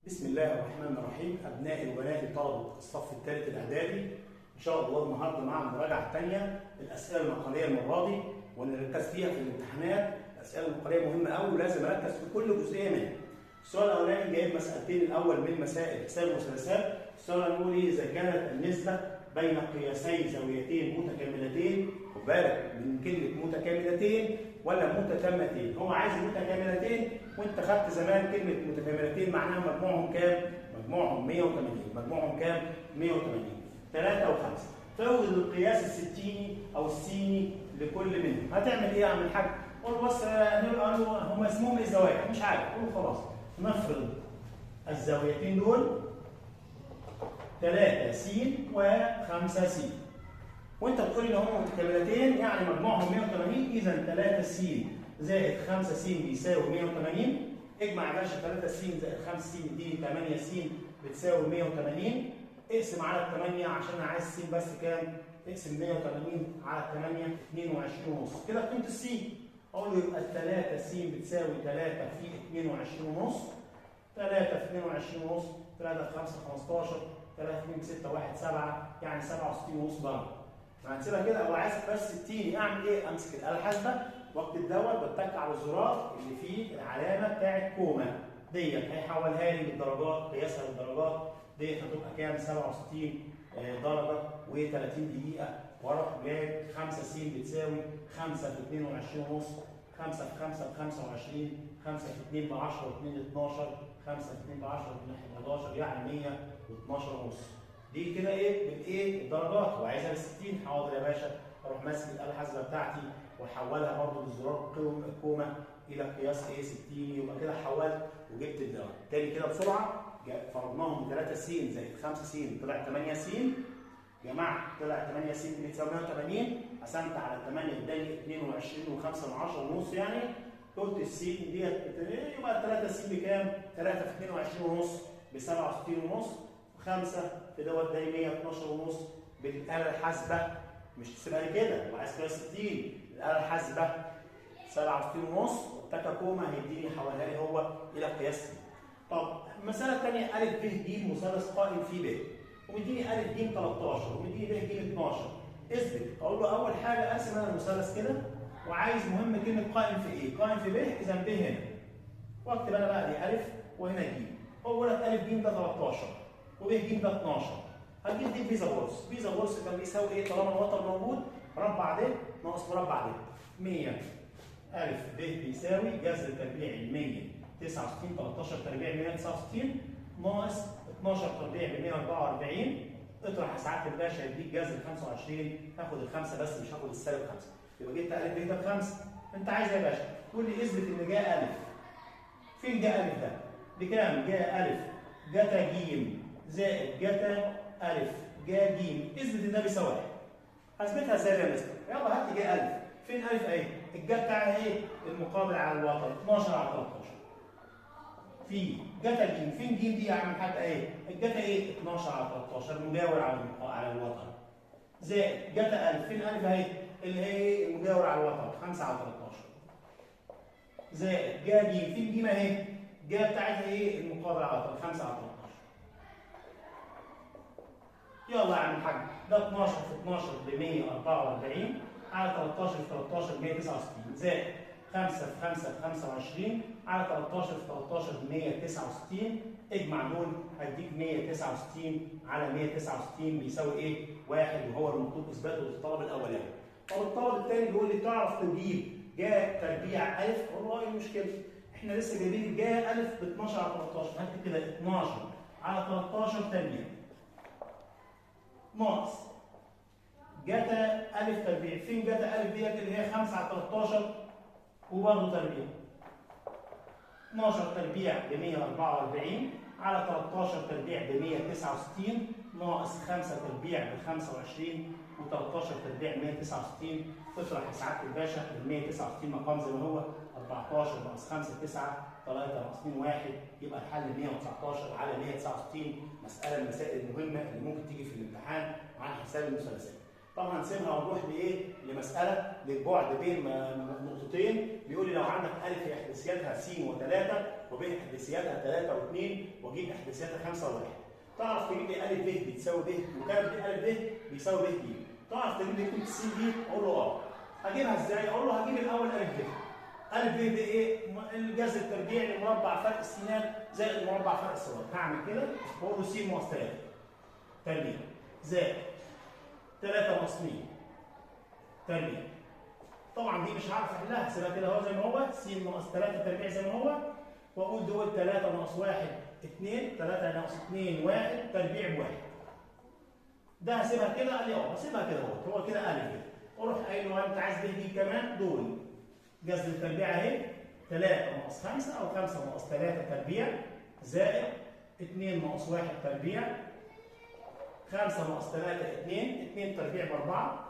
بسم الله الرحمن الرحيم. أبنائي وبناتي طلبة الصف الثالث الإعدادي، إن شاء الله النهارده مع المراجعة الثانية الأسئلة المقالية المرة دي، ونركز فيها في الامتحانات. الأسئلة المقالية مهمة أوي ولازم أركز في كل جزئية منها. السؤال الأولاني جايب مسألتين، الأول من مسائل حساب المثلثات. السؤال الأول إذا كانت النسبة بين قياسي زاويتين متكاملتين، خد بالك من كلمة متكاملتين ولا متتمتين، هو عايز متكاملتين، وأنت خدت زمان كلمة متكاملتين معناها مجموعهم كام؟ مجموعهم 180. مجموعهم كام؟ 180. 3 و5. فاوجد القياس الستيني أو السيني لكل منهم. هتعمل إيه يا عم الحاج؟ قول بص هم اسمهم إيه زوايا؟ مش عارف، قول خلاص. نفرض الزاويتين دول 3 س و5 س، وانت بتقول ان هم متكاملتين يعني مجموعهم 180. اذا 3 س زائد 5 س بيساوي 180. اجمع يا باشا 3 س زائد 5 س يديني 8 س بتساوي 180. اقسم على 8 عشان انا عايز س بس كام؟ اقسم 180 على 8 22 ونص، كده قيمه الس. اقول له يبقى 3 س بتساوي 3 في 22 ونص. 3 في 22 ونص، 3 في 5 15، 3 2 6 1 7، يعني 67 ونص ضرب. هنسيبها كده. او عايز بس 60 اعمل ايه؟ امسك الاله الحاسبه واكتب دوت، بتك على الزرار اللي فيه العلامه بتاعت كوما ديت، هيحولها لي للدرجات، قياسها للدرجات ديت هتبقى كام؟ 67 درجه و30 دقيقه. واروح جايب 5 س بتساوي 5 في 22 ونص، 5 في 5 ب 25، 5 في 2 ب 10 و2 12، 5 في 2 ب 10 و2 11، يعني 112 ونص. دي كده ايه؟ بالايه؟ الدرجات. وعايزها ب 60. حاضر يا باشا. اروح ماسك الاله الحاسبه بتاعتي واحولها برضه بالزرار كوما الى قياس ايه؟ 60. يبقى كده حولت وجبت الدرجه. تاني كده بسرعه، فرضناهم 3 س زائد 5 س طلع 8 س. جمعت طلع 8 س بتساوي 180. قسمت على 8 اداني 22 و5 ونص، يعني قلت السين ديت يبقى 3 س بكام؟ 3 في 22 ونص ب 67 ونص، و5 في دوت ده 112 ونص. بالاله الحاسبه مش تسيبها لي كده، وعايز كده 60. الاله الحاسبه 67 ونص واتكا كوما هيديني حولها لي هو الى قياس. طب المساله الثانيه ا ب ج مثلث قائم في ب، ومديني ا ج 13 ومديني ب ج 12. اثبت. اقول له اول حاجه ارسم انا المثلث كده، وعايز مهم كلمه قائم في ايه؟ قائم في ب، اذا ب هنا. واكتب انا بقى دي ا وهنا ج. هو لك ا ج ده 13 وب ج ده 12. هتجيب دي فيزا بورس. فيزا بورس كان بيساوي ايه؟ طالما الوتر موجود، مربع د ناقص مربع د. 100 ا ب بيساوي جذر تربيعي 169 13 تربيع 169 ناقص 12 تربيع ب 144. اطرح يا سعاده الباشا يديك جذر 25. هاخد الخمسه بس مش هاخد السالب 5. يبقى جبت ا ب ده بخمسه. انت عايز ايه يا باشا؟ تقول لي اثبت ان جاء ا. فين جاء ا ده؟ بكام؟ جاء ا جتا ج زائد جتا ا جا ج. اثبت ان ده بيساوي 1. هثبتها ازاي يا مستر؟ يلا هات لي جاء ا. فين ا اهي؟ الجا بتاعها ايه؟ المقابل على الوتر 12 على 13. في جتا ج. فين ج دي يا عم الحاج؟ اهي. الجتا ايه؟ 12 على 13 مجاور على الوتر. زائد جتا ا. فين ا اهي؟ اللي هي المجاور على الوتر 5 على 13. زائد جا ج. فين ج اهي؟ جا بتاعتها ايه؟ المقابل على الوتر 5 على 13. يلا يا عم الحاج، ده 12 في 12 ب 144 على 13 في 13 ب 169 زائد 5 في 5 ب 25 على 13 في 13 ب 169. اجمع دول هديك 169 على 169 بيساوي ايه؟ 1، وهو المطلوب اثباته للطلب الاولاني. طب الطلب الثاني بيقول لي تعرف تجيب جا تربيع ا؟ والله ايه المشكله؟ احنا لسه جايبين جا ا ب 12 على 13. هكتب كده 12 على 13 تربيع ناقص جتا ا تربيع. فين جتا ا ديت؟ اللي هي 5 على 13 وبرضه تربيع. 12 تربيع ب 144 على 13 تربيع ب 169 ناقص 5 تربيع ب 25 و13 تربيع 169. تطرح يا سعاده الباشا ال 169 مقام زي ما هو 14 ناقص 5 9 3 ناقص 2 1. يبقى الحل 119 على 169. مساله من المسائل المهمه اللي ممكن تيجي في الامتحان عن حساب المثلثات. طبعا هنسيبها ونروح لايه؟ لمساله للبعد بين نقطتين. بيقول لي لو عندك ا احداثياتها س و3 وب احداثياتها 3 و2 واجيب احداثياتها 5 و1. تعرف تجيب لي ا ب بتساوي ب وكام ا ب بيساوي ب ج. تعرف تجيب لي قيمه س دي؟ اقول له اه. هجيبها ازاي؟ اقول له هجيب الاول ا ب. ا ب دي ايه؟ الجذر التربيعي لمربع فرق السينات زائد مربع فرق الصادات. هعمل كده واقول له س ناقص 3 تربيع زائد 3 ناقص 2 تربيع. طبعا دي مش هعرف احلها، هسيبها كده اهو زي ما هو، س ناقص 3 تربيع زي ما هو، واقول دول 3 ناقص 1 2 3 ناقص 2 1 تربيع بواحد. ده هسيبها كده، قال لي اه هسيبها كده اهو، هو كده قال لي كده. اروح قايل له انت عايز ب دي كمان، دول جذر التربيع اهي 3 ناقص 5 او 5 ناقص 3 تربيع زائد 2 ناقص 1 تربيع 5 ناقص 3 2 2 تربيع ب4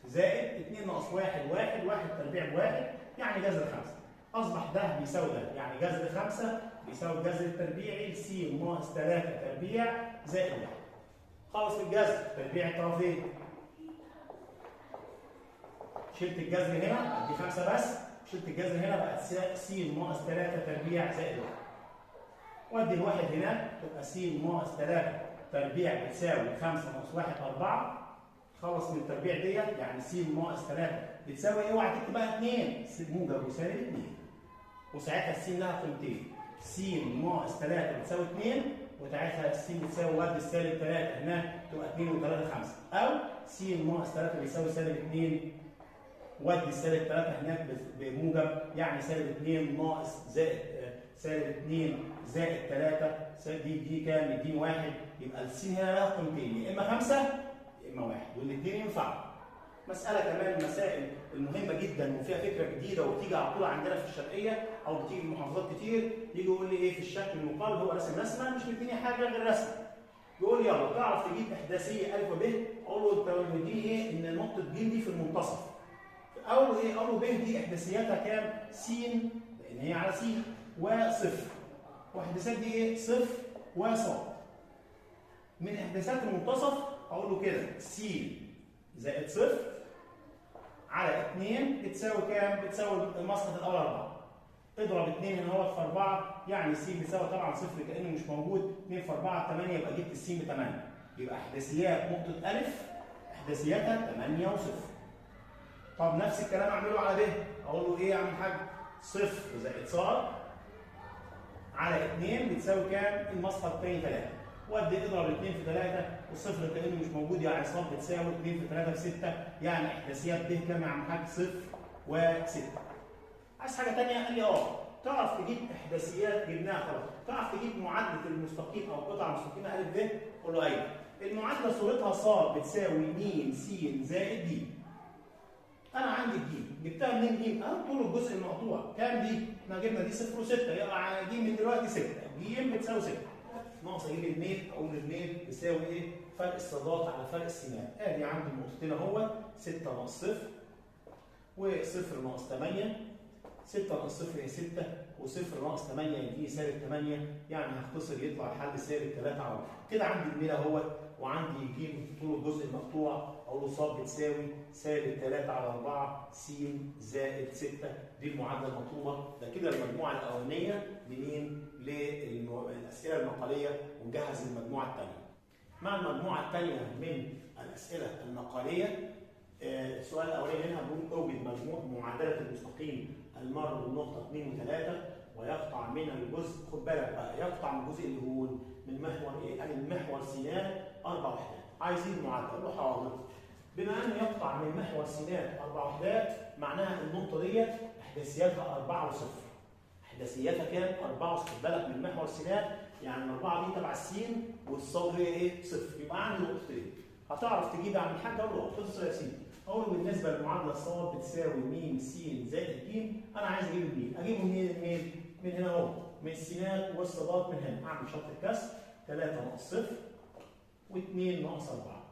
زائد 2 ناقص 1 1 1 تربيع بواحد يعني جذر 5. اصبح ده بيساوي ده، يعني جذر 5 بيساوي الجذر التربيعي س ناقص 3 تربيع زائد 1. خلص الجذر تربيع الطرفين. شلت الجذر هنا دي 5 بس، شلت الجذر هنا بقت س ناقص 3 تربيع زائد 1. وادي الواحد هناك تبقى س ناقص 3 تربيع بتساوي 5 ناقص 1 4. خلص من التربيع ديت، يعني س ناقص 3 بتساوي اوعى تكتب بقى 2 س موجب وسالب 2. وساعتها الس لها قيمتين، س ناقص 3 بتساوي 2 وساعتها الس بتساوي ودي السالب 3 هناك تبقى 2 و3 5، او س ناقص 3 بيساوي سالب 2 ودي السالب 3 هناك بموجب، يعني سالب 2 ناقص زائد سالب 2 زائد 3 دي كام؟ يديني 1. يبقى الس هنا لها قيمتين، يا اما 5 يا اما 1، والاثنين ينفعوا. مساله كمان من المسائل المهمه جدا وفيها فكره جديده وبتيجي على طول عندنا في الشرقيه او بتيجي في محافظات كتير، يجي يقول لي ايه في الشكل المقابل، هو رسم رسمه مش مديني حاجه غير رسمه. يقول لي يلا تعرف تجيب احداثيه ا وب؟ اقول له انت مديني ايه؟ ان نقطه ج دي في المنتصف. اقول له ايه؟ اقول له ب دي احداثياتها كام؟ س لان هي على س وصفر. واحداثيات دي ايه؟ صفر وصاد. من احداثيات المنتصف اقول له كده س زائد صفر على 2 بتساوي كام؟ بتساوي المسقط الاول 4. اضرب 2 هنا اهوت في 4 يعني س بتساوي طبعا صفر كانه مش موجود، 2 في 4 8 يبقى جبت الس ب 8. يبقى احداثيات نقطه ا احداثياتها 8 وصفر. طب نفس الكلام اعمله على ب، اقول له ايه يا عم الحاج؟ صفر زائد ص على 2 بتساوي كام؟ المسقط الثاني 3. وادي اضرب 2 في 3 والصفر كانه مش موجود، يعني ص بتساوي 2 في 3 في 6، يعني احداثيات ب كام يا عم الحاج؟ صفر و6. عايز حاجه ثانيه؟ قال لي اه. تعرف تجيب احداثيات؟ جبناها خلاص. تعرف تجيب معادله المستقيم او القطعه المستقيمه ا ب؟ قول له ايوه. المعادله صورتها ص بتساوي م س زائد ج. انا عندي ج، جبتها منين ج؟ اهو طول الجزء المقطوع، كام دي؟ احنا جبنا دي 0 و6، يبقى ج من دلوقتي 6، ج بتساوي 6. ناقص اجيب الميل، اقول الميل بيساوي ايه؟ فرق الصادات على فرق السينات. ادي عندي النقطتين اهو، 6 ناقص 0 و0 ناقص 8. 6 ناقص 0 هي 6 و0 ناقص 8 يديني سالب 8، يعني هختصر يطلع الحل سالب 3 على 4. كده عندي الميل اهوت وعندي ج طول الجزء المقطوع، اقول له ص بتساوي سالب 3 على 4 س زائد 6. دي المعادله المطلوبه. ده كده المجموعه الاولانيه لمين؟ للاسئله المقاليه، ونجهز المجموعه الثانيه. مع المجموعه الثانيه من الاسئله المقاليه، السؤال الاولاني منها بيقول اوجد مجموع معادله المستقيم المر بالنقطه 2 و3 ويقطع من الجزء، خد بالك بقى، يقطع من الجزء اللي هو من محور ايه؟ قال المحور سينات 4 وحدات. عايزين المعادله، اقول له حاضر. بما انه يقطع من محور سينات 4 وحدات، معناها النقطه ديت احداثياتها 4 و0. احداثياتها كام؟ 4 وصفر. خد بالك من محور سينات، يعني ال4 دي تبع السين والصاد هي ايه؟ صفر. يبقى عندي نقطتين. هتعرف تجيب عن الحاج؟ اقول له اختصر يا سيدي. اقول له بالنسبه للمعادله ص بتساوي م س زائد ج، انا عايز اجيب الميل. اجيبه منين؟ من هنا اهو، من السينات والصادات من هنا. اعمل شرط الكسر 3 ناقص 0 و2 ناقص 4.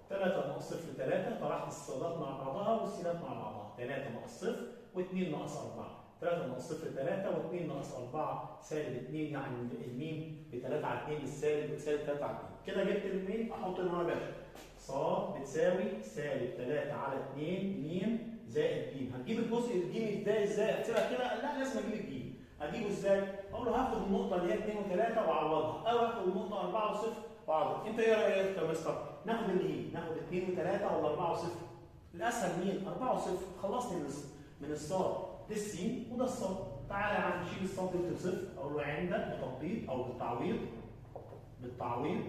3 ناقص 0 3، طرحت الصادات مع بعضها والسينات مع بعضها. 3 ناقص 0 و2 ناقص 4. 3 ناقص 0 3 و2 ناقص 4 سالب 2، يعني الميم ب 3 على 2 بالسالب بسالب 3 على 2. كده جبت الميم، احط هنا يا باشا ص بتساوي سالب 3 على 2 م زائد ج. هتجيب الجزء الجيم ازاي؟ هتسيبها كده؟ لا، لازم اجيب الجيم. هجيبه ازاي؟ اقول له هاخد النقطه اللي هي 2 و3 واعوضها، او هاخد النقطه 4 و0 واعوضها. انت ايه رايك يا مستر؟ ناخد الايه؟ ناخد 2 و3 ولا 4 و0؟ الاسهل مين؟ 4 و0. خلصني من الصاد، ده السين وده الصاد. تعالى يا عم نشيل الصاد دي بصفر، اقول له عندك بتطبيق او بالتعويض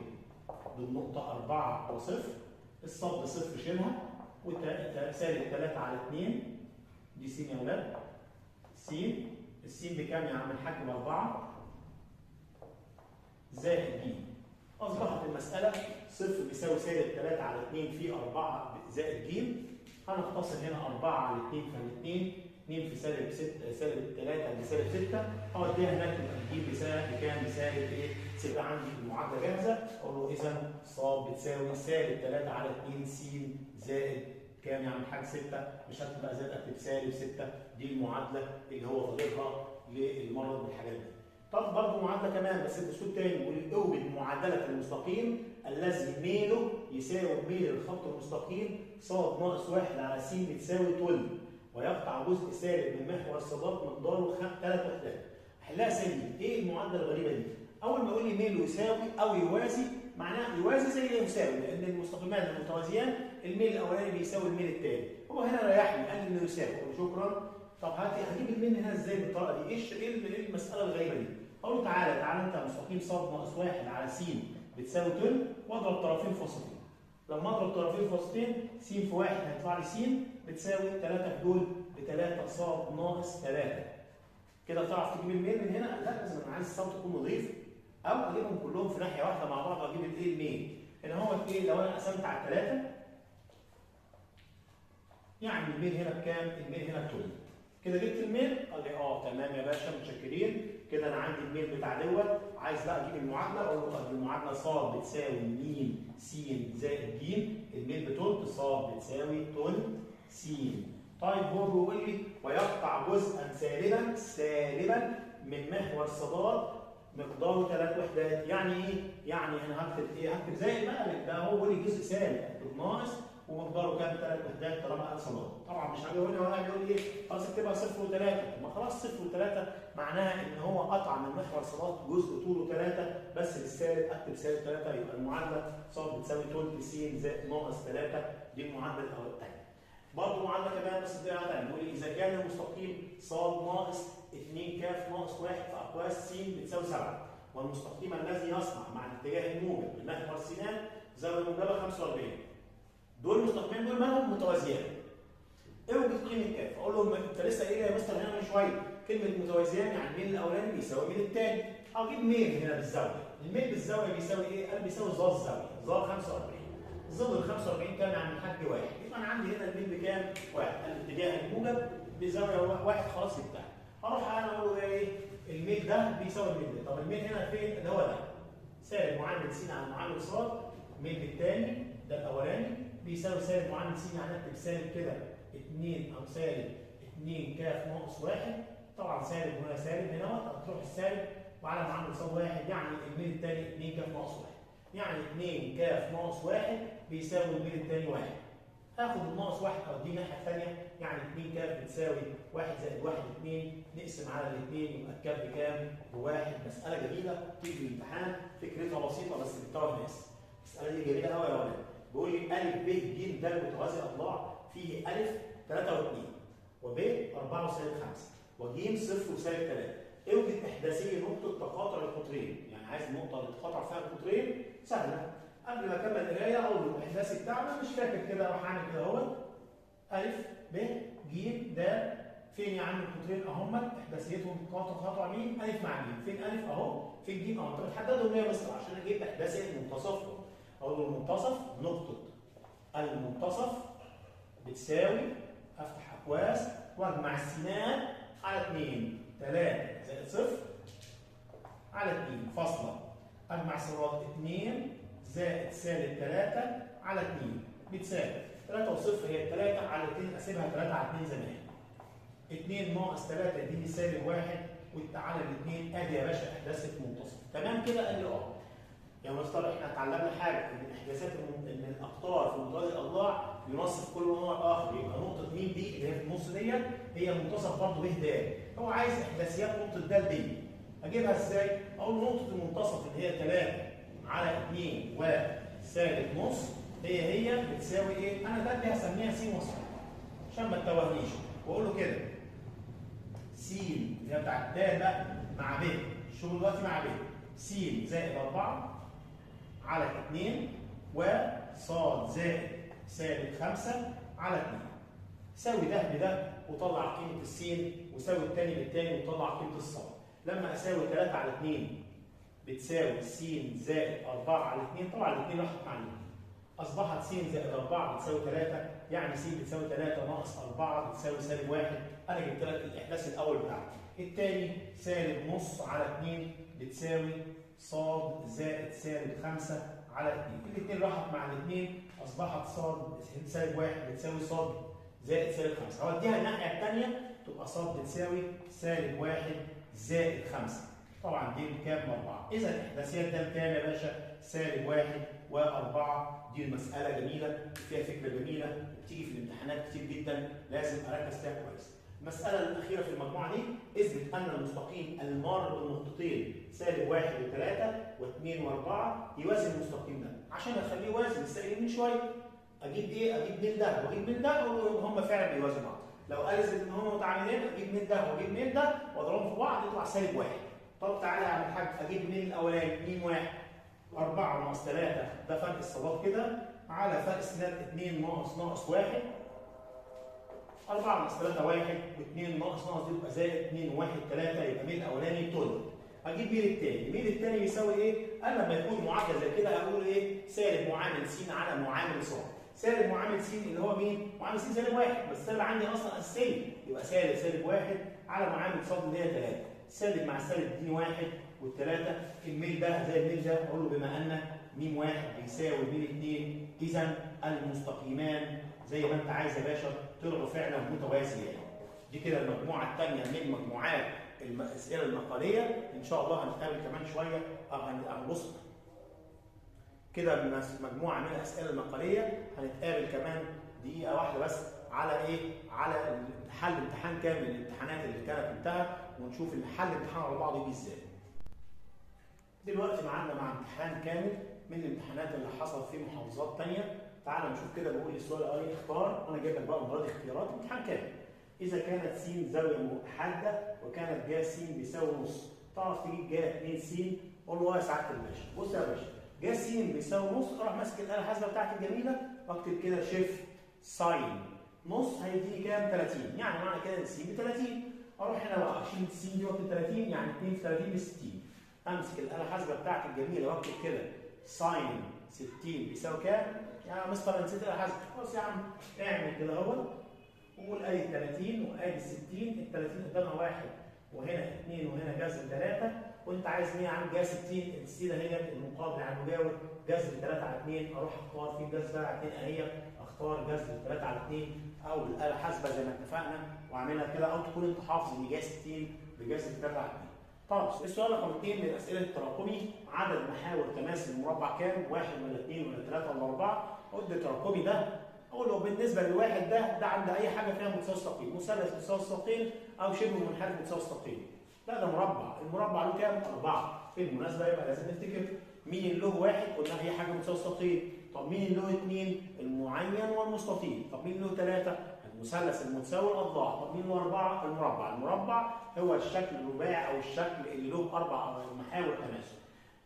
بالنقطه 4 و0. الصاد بصفر شيلها، سالب 3 على 2 دي س يا ولاد. السين بكام يا عم الحاج؟ ب4 زائد ج. اصبحت المساله صفر بيساوي سالب 3 على 2 في 4 زائد ج. هنختصر هنا 4 على 2 فال2 2 في سالب 6 سالب 3 بسالب 6. اوديها هناك تبقى ج بكام؟ بسالب ايه؟ يبقى عندي المعادله جاهزه. اقول له اذا ص بتساوي سالب 3 على 2 س زائد كام يا عم الحاج؟ 6. مش هتبقى زائد، اكتب سالب 6. دي المعادله اللي هو فاضلها للمرض بالحاجات دي. طب برضه معادله كمان بس باسلوب تاني، بيقول اوجد معادله المستقيم الذي ميله يساوي ميل الخط المستقيم ص ناقص 1 على س بتساوي 12، ويقطع جزء سالب من محور الصادات مقداره 3 وحدات. احلها سلبي. ايه المعادله الغريبه دي؟ اول ما يقول لي ميله يساوي او يوازي، معناه يوازي زي يساوي، لان المستقيمان المتوازيان الميل الاولاني بيساوي الميل الثاني. هو هنا ريحني قال لي انه يساوي، قلت شكرا. طب هجيب الميل هنا ازاي بالطريقه دي؟ ايه المساله الغريبه دي؟ اقول له تعالى انت مستقيم ص ناقص 1 على س بتساوي 2 واضرب طرفين في وسطين. لما اضرب طرفين في وسطين س في 1 هيطلع لي س بتساوي 3 في دول ب3 ص ناقص 3. كده تعرف تجيب الميل من هنا؟ لا، لازم انا عايز الصوت يكون نظيف، او اجيبهم كلهم في ناحيه واحده مع بعض واجيب الايه؟ الميل. هنا هو ايه؟ لو انا قسمت على 3 يعني الميل هنا بكام؟ الميل هنا ب2. كده جبت الميل؟ قال لي تمام يا باشا متشكرين. كده انا عندي الميل بتاع دوت. عايز بقى اجيب المعادله، اقول له المعادله ص بتساوي م س زائد ج. الميل بتلت، ص بتساوي تلت س. طيب هو بيقول لي ويقطع جزءا سالبا من محور الصادات مقداره 3 وحدات. يعني ايه؟ يعني انا هكتب ايه؟ هكتب زائد بقى، ده هو بيقول لي جزء سالب، هكتب ناقص ومقداره كام؟ 3 وحدات طالما قال صادات. طبعا مش هيقول لي ولا هيقول لي ايه؟ خلاص اكتبها 0 و3. ما خلاص 0 و3 معناها ان هو قطع من محور الصادات جزء طوله 3 بس للسالب، اكتب سالب 3. يبقى المعادله ص بتساوي تلت س زائد ناقص 3. دي المعادله الثانيه. برضه معادله كمان بس بطريقه ثانيه، بيقول لي اذا كان المستقيم ص ناقص 2 ك ناقص 1 في اقواس س بتساوي 7، والمستقيم الذي يصنع مع الاتجاه الموجب من محور سينان زاويه موجبه 45. دول المستقيمين دول مالهم؟ متوازيان. اوجد قيمه ك. اقول له انت لسه قايل يا مستر هنا من شويه كلمه متوازيان يعني الميل الاولاني بيساوي الميل الثاني. اجيب ميل هنا بالزاويه. الميل بالزاويه بيساوي ايه؟ قال بيساوي ظ الزاويه، ظ 45. ظل ال 45 كام يعني الحاج؟ 1. يبقى انا عندي هنا الميل بكام؟ 1. الاتجاه الموجب بزاويه 1 خلاص جبتها. اروح انا اقول له ايه؟ الميل ده بيساوي الميل ده. طب الميل هنا فين؟ اللي هو ده. سالب معامل س على معامل ص. الميل الثاني ده الاولاني بيساوي سالب معامل س، يعني اكتب سالب كده 2 او سالب 2 ك ناقص 1. طبعا سالب هنا سالب هنا هتروح السالب وعلى معامل ص 1، يعني الميل الثاني 2 ك ناقص 1. يعني 2 ك ناقص 1 بيساوي الميل الثاني 1. هاخد الناقص 1 اوديه الناحيه الثانيه، يعني 2 ك بتساوي 1 زائد 1 2، نقسم على الاثنين يبقى الكاب بكام؟ بواحد. مساله جميله تيجي في الامتحان، فكرتها بسيطه بس بتتوه الناس. المساله دي جميله قوي يا ولاد. بيقول لي ا ب ج د متوازي اضلاع فيه ا 3 و2 وب 4 وسالب 5 وج 0 وسالب 3. اوجد احداثيه نقطه تقاطع القطرين، يعني عايز النقطه اللي تقاطع فيها القطرين سهله. قبل ما اكمل القرايه اقول له الاحداثي بتاعنا مش فاكر كده، اروح اعمل كده اهو ا ب ج د. فين يا عم القطرين اهم؟ احداثيتهم تقاطع مين؟ ا مع ج. فين ا اهو، فين ج اهو. طب تحددهم ليه يا مستر؟ عشان اجيب احداثيه منتصفهم. اقول له المنتصف، نقطه المنتصف بتساوي، افتح اقواس واجمع السينات على 2 3 زائد 0 على 2 فاصله، اجمع صادات 2 زائد سالب 3 على 2 بتساوي 3 و0 هي 3 على 2، اسيبها 3 على 2 زي ما هي. 2 ناقص 3 يديني سالب 1 وتعالى الاثنين. ادي يا باشا احداثيه منتصف. تمام كده؟ قال لي يا مستر احنا اتعلمنا حاجه ان احداثات ان الاقطار في متوازي الاضلاع ينصف كل نوع اخر، يبقى نقطه مين دي اللي هي في النص ديت هي منتصف برضه ب د. هو عايز احداثيات نقطه د دي. اجيبها ازاي؟ اقول نقطه المنتصف اللي هي 3 على 2 وسالب نص هي بتساوي ايه؟ انا د دي هسميها س وصف عشان ما تتوهنيش، واقول له كده س اللي هي بتاعت د بقى مع ب، الشغل دلوقتي مع ب، س زائد 4 على 2 وص زائد سالب 5 على 2. ساوي ده بده وطلع قيمه السين، وساوي الثاني بالثاني وطلع قيمه الصاد. لما اساوي 3 على 2 بتساوي س زائد 4 على 2، طبعا الاثنين راحت مع الاثنين. اصبحت س زائد 4 بتساوي 3، يعني س بتساوي 3 ناقص 4 بتساوي سالب 1. انا جبت لك الاحداث الاول بتاعك. الثاني سالب نص على 2 بتساوي ص زائد سالب 5 على 2. الاثنين راحت مع الاثنين، اصبحت ص سالب 1 بتساوي ص زائد سالب 5. هوديها الناحيه الثانيه تبقى ص بتساوي سالب 1 زائد 5. طبعا دي بكام؟ 4. اذا الاحداثيات ده بكام يا باشا؟ سالب 1 و4. دي المساله جميله وفيها فكره جميله بتيجي في الامتحانات كتير جدا، لازم اركز فيها كويس. المساله الاخيره في المجموعه دي، اثبت ان المستقيم المار بالنقطتين سالب 1 و3 و2 و4 يوازي المستقيم ده. عشان اخليه يوازي لسه من شويه اجيب ايه؟ اجيب من ده واجيب من ده واقول هم فعلا بيوازوا بعض. لو قال ان هم متعاملين اجيب من ده واجيب من ده واضربهم في بعض يطلع سالب 1. طب تعالى يا عم الحاج اجيب من الاولاني 2 1 4 ناقص 3 ده فرق الصادات كده على فرق سنات 2 ناقص 1 4 ناقص 3 1 و2 ناقص يبقى زائد 2 1 3 يبقى مين الاولاني طول. اجيب مين الثاني؟ مين الثاني بيساوي ايه؟ انا لما يكون معادله زي كده اقول ايه؟ سالب معامل س على معامل ص. سالب معامل س اللي هو مين؟ معامل س سالب 1، بس السالب عندي اصلا اساسيه يبقى سالب 1 على معامل ص اللي هي 3. سالب مع سالب اديني 1 والثلاثه. الميل ده زي الميل ده اقول له بما ان م 1 بيساوي م 2 اذا المستقيمان زي ما انت عايز يا باشا طلعوا فعلا متوازيين. دي كده المجموعه الثانيه من مجموعات الاسئله النقاليه. ان شاء الله هنتقابل كمان شويه هنبص كده مجموعه من الاسئله النقاليه. هنتقابل كمان دقيقه واحده بس على ايه؟ على حل امتحان كامل الامتحانات اللي كانت انتهت، ونشوف حل الامتحان على بعضه يجي ازاي. دلوقتي معانا مع امتحان كامل من الامتحانات اللي حصلت في محافظات ثانيه. تعالى نشوف كده. بقول السؤال الاولاني اختار، انا جايب لك بقى المره دي اختيارات امتحان كامل. اذا كانت س زاويه حاده وكانت جا س بيساوي نص، تعرف تجيب جا 2 س؟ قول له يا سعاده الباشا. بص يا باشا، جا س بيساوي نص، اروح ماسك الاله الحاسبه بتاعتي الجميله واكتب كده شيفت ساين نص هيديني كام؟ 30. يعني معنى كده ان س ب 30. اروح هنا بقى اشيل س دي واكتب 30، يعني 2 في 30 ب 60. امسك الاله الحاسبه بتاعتي الجميله واكتب كده ساين 60 بيساوي كام؟ يا مستر انا نسيت الاله الحاسبه. خلاص يا عم اعمل كده اهو وقول ادي 30 وادي 60. ال 30 قدامها 1 وهنا 2 وهنا جذر 3. وانت عايز مين يا عم؟ جا 60. ال 60 اهي المقابل على المجاور جذر 3 على 2. اروح اختار في جذر 3 على 2 اهي، اختار جذر 3 على 2 او الاله الحاسبه زي ما اتفقنا واعملها كده، او تكون انت حافظ ان جا 60 بجذر 3 على 2. طب السؤال رقم 2 من الاسئله التراكمي، عدد محاور تماثل المربع كام؟ 1 ولا 2 ولا 3 ولا 4؟ قلت التراكمي ده اقول له بالنسبه للواحد ده عند اي حاجه فيها متساوي الساقين، مثلث متساوي الساقين او شبه منحرف متساوي الساقين. لا ده مربع، المربع له كام؟ 4. بالمناسبه يبقى لازم نفتكر مين له 1 قلنا هي حاجه متساوي الساقين. طب مين له 2؟ المعين والمستطيل. طب مين له 3؟ المثلث المتساوي الاضلاع. طب مين له 4؟ المربع. المربع هو الشكل الرباعي او الشكل اللي له 4 محاور تماثل.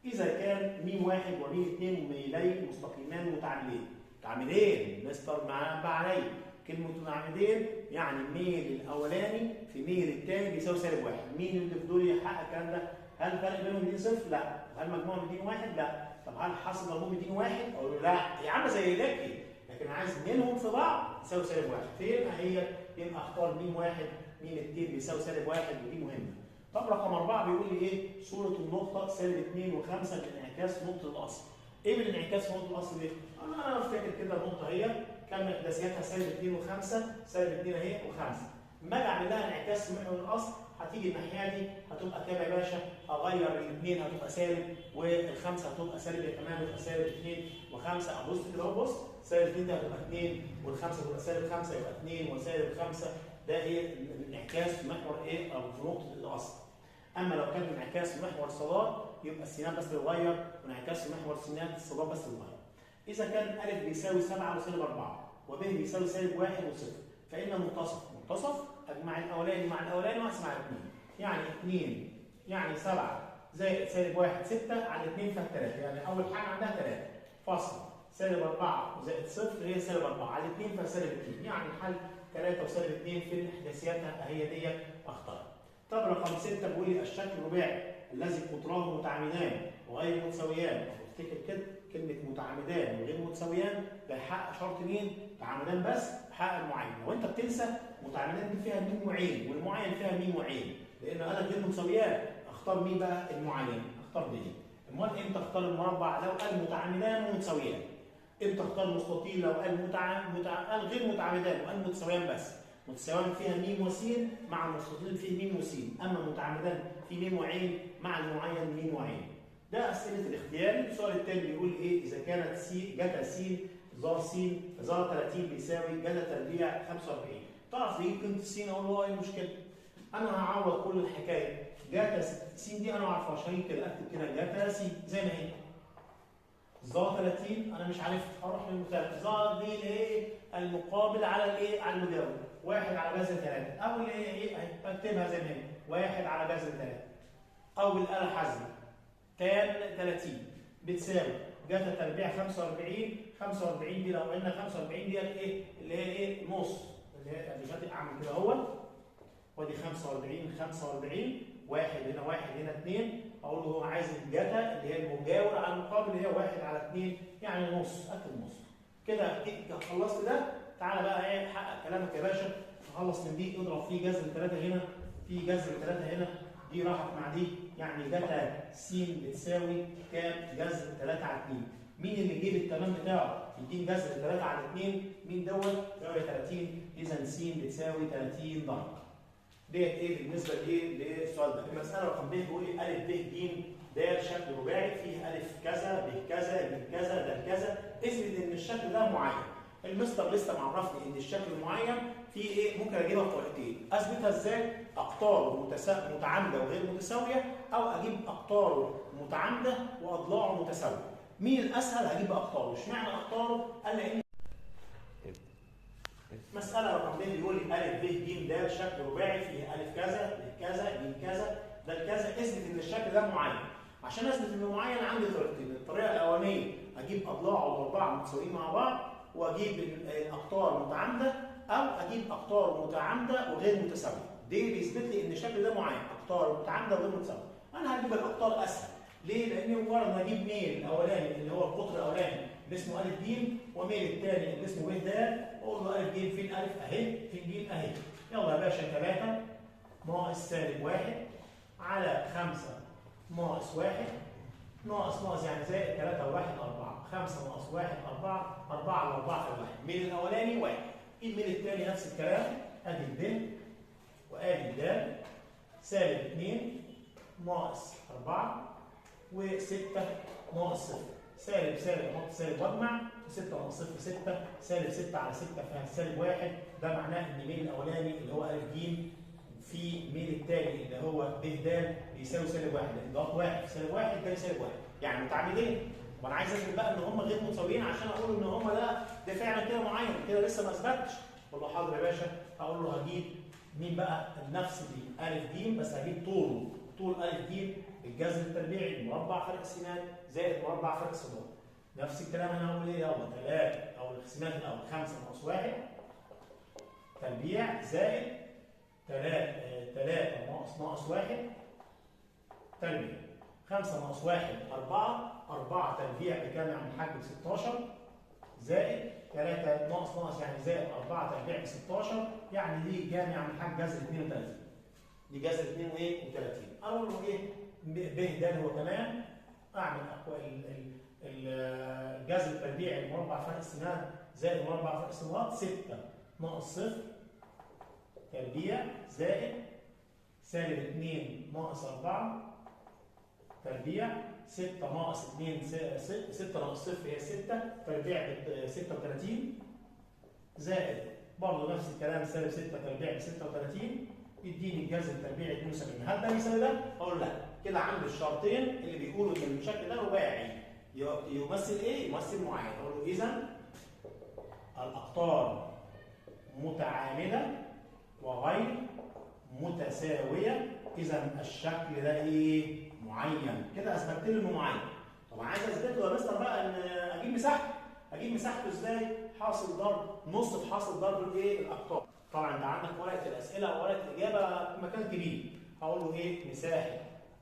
اذا كان م 1 وم 2 ميلين مستقيمان متعاملين. متعاملين مستر معاه علي كلمه متعاملين يعني الميل الاولاني في ميل الثاني بيساوي سالب 1. مين اللي في دول يحقق الكلام ده؟ هل الفرق بينهم 2 صفر؟ لا. هل مجموعهم 2 1؟ لا. طب هل حاصل مجموعهم 2 1؟ اقول له لا يا عم زي لكي، لكن عايز منهم في بعض يساوي سالب 1. فين هي؟ يبقى اختار م 1 م 2 بيساوي سالب 1 ودي مهمه. طب رقم 4 بيقول لي ايه؟ صوره النقطه سالب 2 و5 من انعكاس نقطه الاصل. ايه من انعكاس نقطه الاصل دي؟ انا افتكر كده النقطه هي كان احداثياتها سالب 2 و5، سالب 2 اهي و5. لما اجي اعمل لها انعكاس محور الاصل هتيجي الناحيه دي هتبقى كام يا باشا؟ اغير الاثنين هتبقى سالب والخمسه هتبقى سالب يا كمان هتبقى سالب 2 و5. ابص كده اهو بص سالب 2 دي هتبقى 2 والخمسه هتبقى سالب 5 يبقى 2 وسالب 5 ده هي الانعكاس في محور ايه او في نقطه الاصل. اما لو كان انعكاس في محور صادات يبقى السينات بس اللي اتغير، وانعكاس في محور سينات الصادات بس اللي اتغير. اذا كان ا بيساوي 7 وسالب 4 وب بيساوي سالب 1 وصفر، فان منتصف اجمع الاولاني مع الاولاني واقسم على 2. يعني 2 يعني 7 زائد سالب 1 6 على 2 فيها 3، يعني اول حاجه عندها 3 فاصل سالب 4 زائد صفر هي سالب 4 على 2 فيها سالب 2، يعني الحل 3 وسالب 2 في الاحداثياتها هي دي اختار. طب رقم 6 بيقول لي الشكل الرباعي الذي قطراه متعامدان وغير متساويان. افتكر كده كلمه متعامدان وغير متساويان بيحقق شرط مين؟ تعامدان بس بحقق المعين. لو انت بتنسى متعامدان دي فيها ميم وعين والمعين فيها ميم وعين، لان انا غير متساويان اختار مين بقى؟ المعين، اختار دي. امال امتى اختار المربع؟ لو قال متعامدان ومتساويان. امتى اختار المستطيل؟ لو قال قال غير متعامدان وقال متساويان بس. متساويان فيها ميم وسين، مع المستطيل فيه ميم وسين، اما متعامدان فيه ميم وعين، مع المعين ميم وعين. ده اسئله الاختياري. السؤال الثاني بيقول ايه؟ اذا كانت جتا س ظا س ظا 30 بيساوي جتا تربيع 45. تعرف تجيب قيمه السين؟ اقول له ايه المشكله؟ انا هعوض كل الحكايه. جتا س دي انا ما اعرفهاش، هجيب كده اكتب كده جتا س زي ما هي. ظا 30 انا مش عارفها، اروح للمثلث. ظا دي الايه؟ المقابل على الايه؟ على المجاور. 1 على جذر 3 او الايه؟ اكتبها زي ما هي 1 على جذر 3 او بالاله الحاسبه تان 30 بتساوي جتا تربيع 45. 45 دي لو قلنا 45 دي ايه؟ اللي هي ايه؟ نص، اللي هي دلوقتي اعمل كده اهو، وادي 45 1 هنا 1 هنا 2. اقول له هو عايز الجتا اللي هي المجاور على المقابل اللي هي 1 على 2 يعني نص، اكتب نص. كده خلصت ده. تعالى بقى ايه؟ حقق كلامك يا باشا. نخلص من دي، اضرب في جذر 3 هنا في جذر 3 هنا، دي راحت مع دي، يعني جتا س بتساوي كام؟ جذر 3 على 2. مين اللي يجيب التمام بتاعه؟ يديني جذر 3 على 2. مين دوت؟ زاويه 30. اذا س بتساوي 30 درجه. ديت ايه بالنسبه لايه؟ للسؤال ده. المساله رقم ب بيقول ايه؟ ا ب ج د شكل رباعي فيه ا كذا ب كذا ج كذا د كذا. اثبت ان الشكل ده معين. المستر لسه معرفني ان الشكل المعين فيه ايه؟ ممكن اجيبها بطريقتين. اثبتها ازاي؟ اقطاره متعامده وغير متساويه، او اجيب اقطاره متعامده واضلاعه متساويه. مين الاسهل؟ هجيب اقطاره. اشمعنى اقطاره؟ قال لان مسألة رقم 2 بيقول لي ا ب ج د شكل رباعي فيه ا كذا ب كذا ج كذا د كذا. اثبت ان الشكل ده معين. عشان اثبت انه معين عندي طريقتين. الطريقة الأولانية اجيب اضلاعه وارباعه متساويين مع بعض واجيب الاقطار متعامدة، او اجيب اقطار متعامدة وغير متساوية. دي بيثبت لي ان الشكل ده معين، اقطار متعامدة وغير متساوية. انا هجيب الاقطار اسهل. ليه؟ لان مجرد ما اجيب ميل الاولاني اللي هو القطر الاولاني اللي اسمه ا ج، وميل الثاني اللي اسمه ب د، اقول له ا ج فين ا اهي، فين ج اهي. يلا يا باشا 3 ناقص سالب 1 على 5 ناقص 1 ناقص يعني زائد 3 و1 4. 5 ناقص 1 4 4 على 4 في 1. ميل الاولاني 1. الميل الثاني نفس الكلام، ادي ب وادي د سالب 2 ناقص 4 و6 ناقص 0. سالب احط سالب واجمع، و6 ناقص 0 6. سالب 6 على 6 فيها سالب 1. ده معناه ان ميل الاولاني اللي هو ا ج في ميل الثاني اللي هو ب د بيساوي سالب 1، لان ضغط 1 في سالب 1 الثاني سالب 1. يعني متعامدين. وانا عايز اثبت بقى ان هم غير متساويين عشان اقول ان هم ده فعلا كده معين، كده لسه ما اثبتش. اقول له حاضر يا باشا. اقول له هجيب مين بقى؟ النفس دي ا ج بس هجيب طوله. طول ا ج الجذر التربيعي مربع فرق السينات زائد مربع فرق الصادات. نفس الكلام انا هقول ايه؟ يلا 3 او السينات الاول 5 ناقص 1 تربيع زائد 3 ناقص 1 تربيع. 5 ناقص 1 4 تربيع بكام؟ يعني الحاج ب 16 زائد 3 ناقص يعني زائد 4 تربيع ب 16. يعني دي جامع عن الحاج جذر 32. دي جذر 32. اقول له ايه؟ ب د هو كمان اعمل الجذر التربيعي لمربع فرق السينات زائد مربع فرق الصادات 6 ناقص 0 تربيع زائد سالب 2 ناقص 4 تربيع 6 ناقص 2 6 ناقص 0 هي 6 تربيع ب 36 زائد برضه نفس الكلام سالب 6 تربيع ب 36 يديني الجذر التربيعي 72. هل ده يساوي ده؟ اقول لا. كده عندي الشرطين اللي بيقولوا ان الشكل ده رباعي يمثل ايه؟ يمثل معين. اقول له اذا الاقطار متعامده وغير متساويه، اذا الشكل ده ايه؟ معين. كده اثبتت له انه معين. طب عايز اثبت له يا مستر بقى ان اجيب مساحته. اجيب مساحته ازاي؟ حاصل ضرب نص في حاصل ضرب الايه؟ الاقطار. طبعا انت عندك ورقه الاسئله وورقه الاجابه في مكان كبير. هقول له ايه؟ مساحه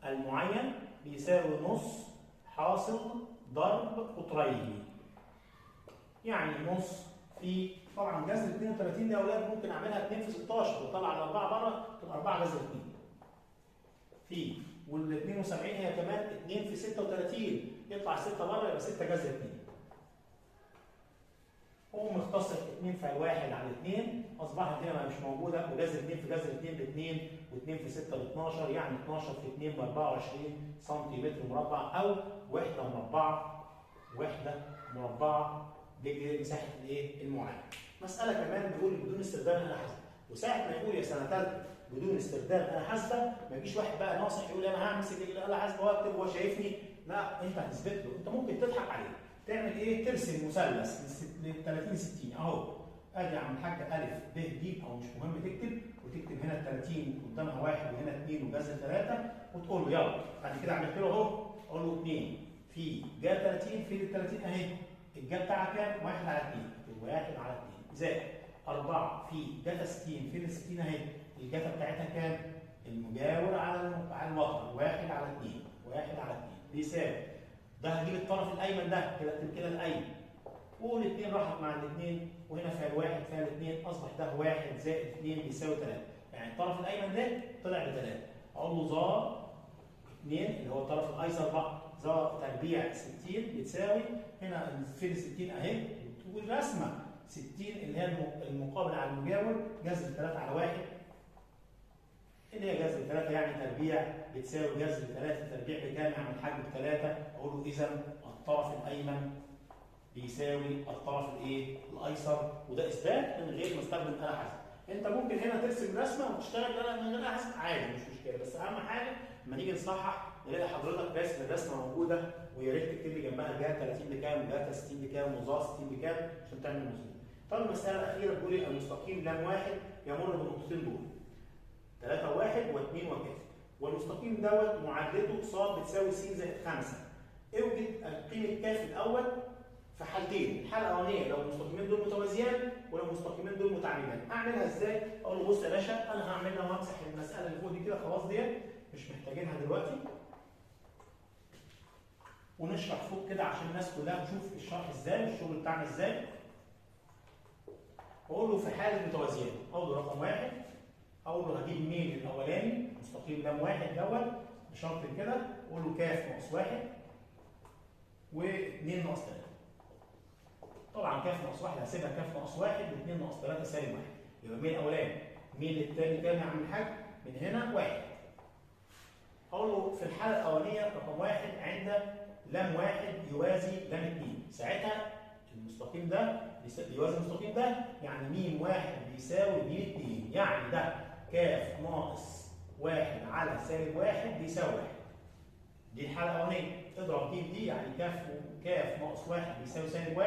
المعين بيساوي نص حاصل ضرب قطريه. يعني نص في، طبعا جذر 32 دي يا اولاد ممكن اعملها 2 في 16 وطلع الاربعه بره تبقى 4 جذر 2 في، وال 72 هي كمان 2 في 36 يطلع 6 بره يبقى 6 جذر 2. هو مختصر 2 في 1 على 2 اصبحت هنا مش موجوده، وجذر 2 في جذر 2 ب 2 و2 في 6 ب 12 يعني 12 في 2 ب 24 سنتيمتر مربع او وحده مربعه دي مساحه الايه؟ المعين. مساله كمان بيقول بدون استخدام آلة حاسبة، وساعه ما يقول يا سنه ثالثه بدون استخدام آلة حاسبة ما يجيش واحد بقى ناصح يقول انا همسك الآلة حاسبة واكتب وهو شايفني. لا، انت هتثبت له. انت ممكن تضحك عليه. تعمل ايه؟ ترسم مثلث لل 30 60 اهو. ادي يا عم الحاج الف ب ج، او مش مهم تكتب، وتكتب هنا ال 30 قدامها 1 وهنا 2 وجذر 3 وتقول له يلا. بعد كده عملت له اهو، اقول له 2 في جا 30 في ال 30 اهي. الجا بتاعها كام؟ 1 على 2. 1 على 2 زائد 4 في جاتا 60 في ال 60 اهي. الجاتا بتاعتها كام؟ المجاور على الوتر 1 على 2. 1 على 2 بيساوي ده. هجيب الطرف الايمن ده كده، اكتب كده الايمن، والاثنين راحت مع الاثنين، وهنا فيها الواحد فيها الاثنين، اصبح ده 1 زائد 2 بيساوي 3. يعني الطرف الايمن ده طلع ب 3. اقول له ظا 2 اللي هو الطرف الايسر بقى، ظا تربيع 60 بتساوي هنا في ال 60 اهي، والرسمه 60 اللي هي المقابل على المجاور جذر 3 على 1 اللي هي جذر 3 يعني تربيع بتساوي جذر 3 تربيع بكام؟ اعمل حاجه ب3. اقول له اذا الطرف الايمن بيساوي الطرف الايه؟ الايسر، وده اثبات من غير ما استخدم آلة حاسبة. انت ممكن هنا ترسم رسمه وتشتغل من غير آلة حاسبة عادي مش مشكله، بس اهم حاجه لما نيجي نصحح نلاقي حضرتك راسم الرسمه موجوده، ويا ريت تكتب لي جنبها جا 30 بكام وجا 60 بكام وظا 60 بكام عشان تعمل مظبوط. طب المساله الاخيره بتقول لي المستقيم لام واحد يمر بالنقطتين دول 3 و1 و2 وكذا، والمستقيم دوت معادلته ص بتساوي س زائد 5. اوجد قيمه كاف الاول في حالتين. الحاله الاولانيه لو المستقيمين دول متوازيان ولو المستقيمين دول متعامدان. اعملها ازاي؟ اقول له بص يا باشا انا هعملها وامسح المساله اللي فوق دي كده خلاص، ديت مش محتاجينها دلوقتي، ونشرح فوق كده عشان الناس كلها تشوف الشرح ازاي والشغل بتاعنا ازاي. واقول له في حاله متوازيان، اقول له رقم 1 اقول له هجيب مين الاولاني مستقيم لام واحد دوت بشرط كده، اقول له كاف ناقص 1 و2 ناقص 3. طبعا كاف ناقص 1 هسيبها كاف ناقص 1 و2 ناقص 3 سالب 1. يبقى مين الاولاني؟ مين الثاني كام يا عم الحاج؟ من هنا 1. اقول له في الحاله الاولانيه رقم 1 عند لام 1 يوازي لام 2. ساعتها المستقيم ده بيوازي المستقيم ده، يعني م 1 بيساوي م 2، يعني ده كاف ناقص 1 على سالب 1 بيساوي 1. دي الحاله الاولانيه. اضرب ج دي يعني كاف ناقص 1 بيساوي سالب 1،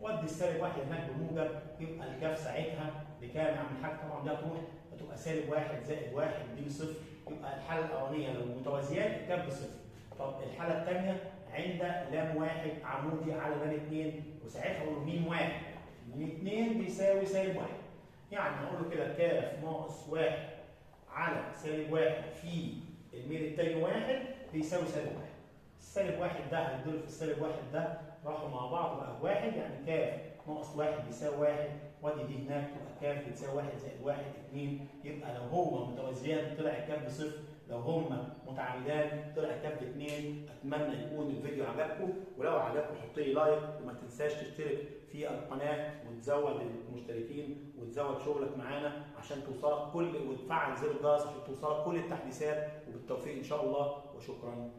ودي السالب 1 هناك بالموجب، يبقى الكاف ساعتها بكام يا عم الحاج؟ طبعا دي هتروح هتبقى سالب 1 زائد 1 دي بصفر. يبقى الحاله الاولانيه لو متوازيان الكاف بصفر. طب الحاله الثانيه عند لام 1 عمودي على لام 2، وساعتها اقول له م 1 م 2 بيساوي سالب 1. يعني هقول له كده كاف ناقص 1 على سالب 1 في الميل الثاني 1 بيساوي سالب 1. السالب 1 ده هيتضرب في السالب 1 ده راحوا مع بعض بقى 1، يعني كاف ناقص 1 بيساوي 1، ودي دي هناك تبقى كاف بتساوي 1 زائد 1 2. يبقى لو هما متوازيان طلع الكاف بصفر، لو هما متعامدان طلع الكاف ب2. اتمنى يكون الفيديو عجبكم، ولو عجبكم حط لي لايك، وما تنساش تشترك في القناه وتزود المشتركين وتزود شغلك معانا عشان توصلك وتفعل زر الجرس عشان توصلك كل التحديثات، وبالتوفيق ان شاء الله وشكرا.